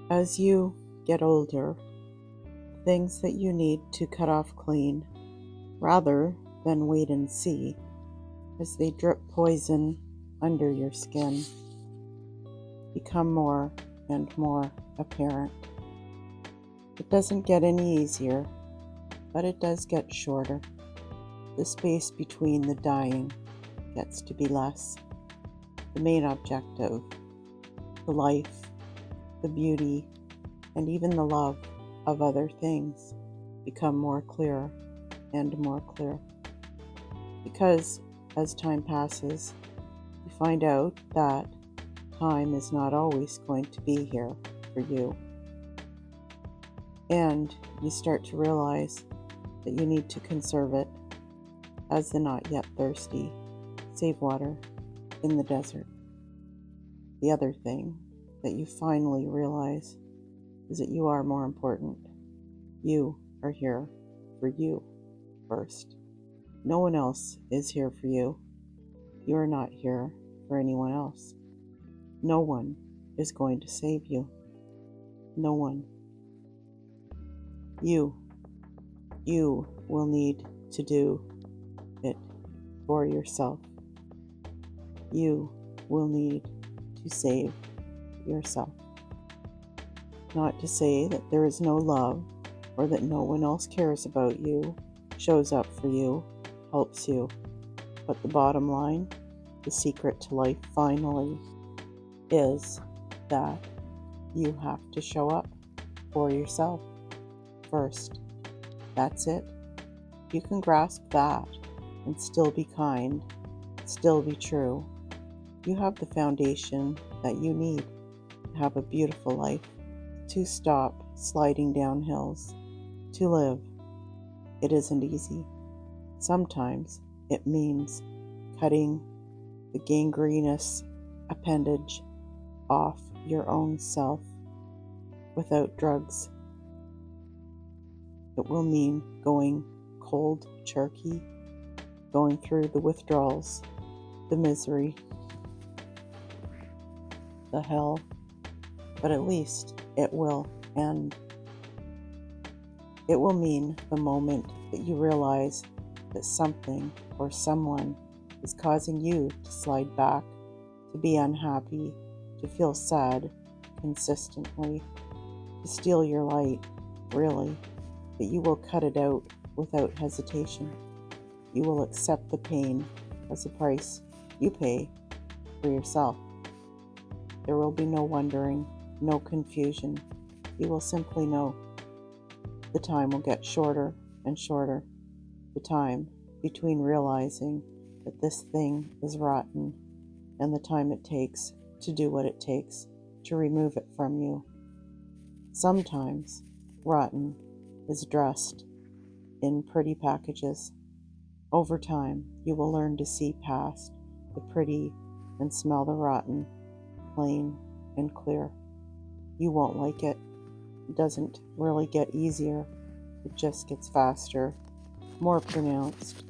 As you get older, things that you need to cut off clean, rather than wait and see, as they drip poison under your skin, become more and more apparent. It doesn't get any easier, but it does get shorter. The space between the dying gets to be less. The main objective, the life, the beauty, and even the love of other things become more clear and more clear. Because as time passes, you find out that time is not always going to be here for you. And you start to realize that you need to conserve it as the not yet thirsty save water in the desert. The other thing that you finally realize is that you are more important. You are here for you first. No one else is here for you. You are not here for anyone else. No one is going to save you. No one. You will need to do it for yourself. You will need to save yourself. Not to say that there is no love or that no one else cares about you, shows up for you, helps you. But the bottom line, the secret to life finally, is that you have to show up for yourself first. That's it. You can grasp that and still be kind, still be true. You have the foundation that you need to have a beautiful life, to stop sliding down hills, to live. It isn't easy. Sometimes it means cutting the gangrenous appendage off your own self without drugs. It will mean going cold turkey, going through the withdrawals, the misery, the hell, but at least it will end. It will mean the moment that you realize that something or someone is causing you to slide back, to be unhappy, to feel sad consistently, to steal your light, really, that you will cut it out without hesitation. You will accept the pain as a price you pay for yourself. There will be no wondering, no confusion. You will simply know. The time will get shorter and shorter. The time between realizing that this thing is rotten and the time it takes to do what it takes to remove it from you. Sometimes rotten is dressed in pretty packages. Over time, you will learn to see past the pretty and smell the rotten, plain and clear. You won't like it. It doesn't really get easier. It just gets faster, more pronounced.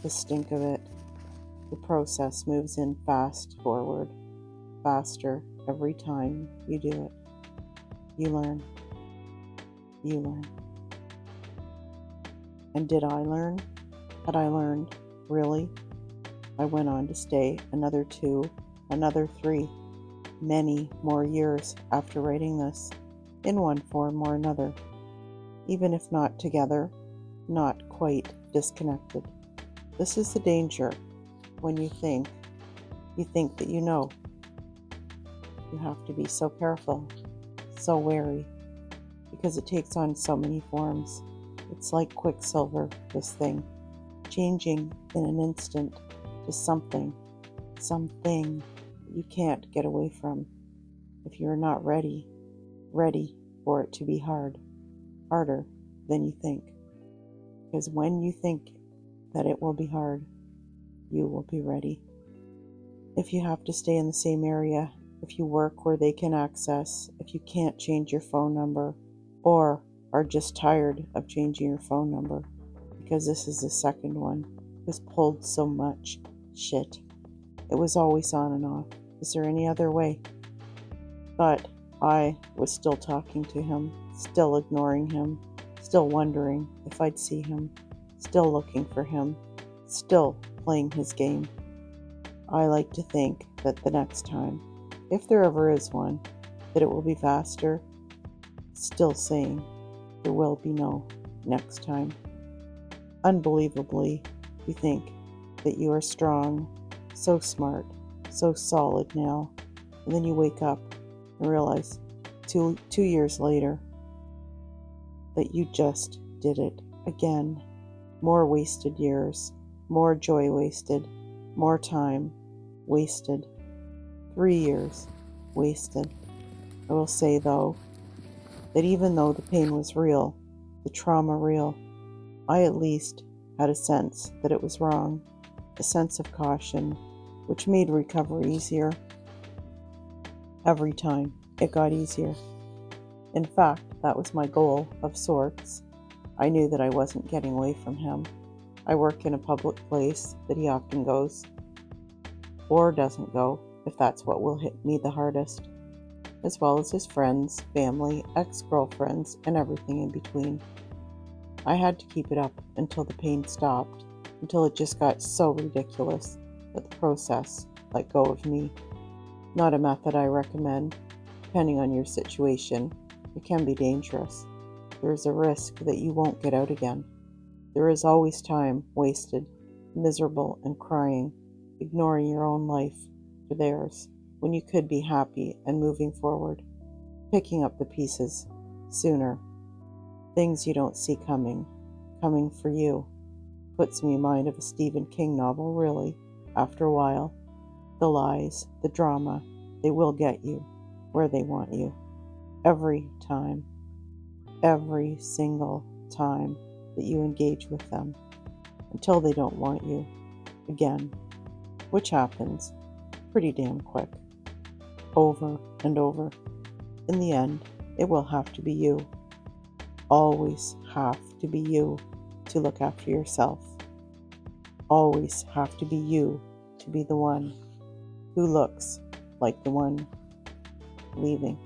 The stink of it. The process moves in fast forward, faster every time you do it. You learn. You learn. And did I learn? Had I learned? Really? I went on to stay another 2, another 3, many more years after writing this, in one form or another. Even if not together, not quite disconnected. This is the danger when you think that you know. You have to be so careful, so wary, because it takes on so many forms. It's like quicksilver, this thing, changing in an instant to something you can't get away from. If you're not ready for it to be harder than you think. Because when you think that it will be hard, you will be ready. If you have to stay in the same area, if you work where they can access, if you can't change your phone number, or are just tired of changing your phone number, because this is the second one, it was pulled so much shit. It was always on and off. Is there any other way? But I was still talking to him, still ignoring him, still wondering if I'd see him, still looking for him, still playing his game. I like to think that the next time, if there ever is one, that it will be faster, still saying there will be no next time. Unbelievably, you think that you are strong, so smart, so solid now, and then you wake up and realize two years later that you just did it again. More wasted years, more joy wasted, more time wasted, 3 years wasted. I will say, though, that even though the pain was real, the trauma real, I at least had a sense that it was wrong, a sense of caution, which made recovery easier. Every time it got easier. In fact, that was my goal of sorts. I knew that I wasn't getting away from him. I work in a public place that he often goes, or doesn't go, if that's what will hit me the hardest, as well as his friends, family, ex-girlfriends, and everything in between. I had to keep it up until the pain stopped, until it just got so ridiculous that the process let go of me. Not a method I recommend. Depending on your situation, it can be dangerous. There is a risk that you won't get out again. There is always time wasted, miserable and crying, ignoring your own life for theirs, when you could be happy and moving forward, picking up the pieces sooner. Things you don't see coming for you. Puts me in mind of a Stephen King novel, really. After a while, the lies, the drama, they will get you where they want you. Every time, every single time that you engage with them, until they don't want you again, which happens pretty damn quick, over and over. In the end, it will have to be you. Always have to be you to look after yourself. Always have to be you to be the one who looks like the one leaving.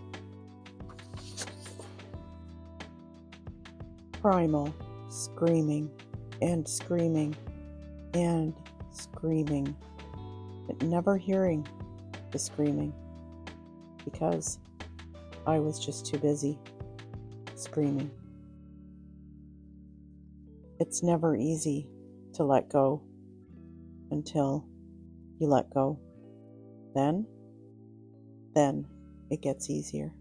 Primal, screaming and screaming and screaming, but never hearing the screaming because I was just too busy screaming. It's never easy to let go until you let go. Then it gets easier.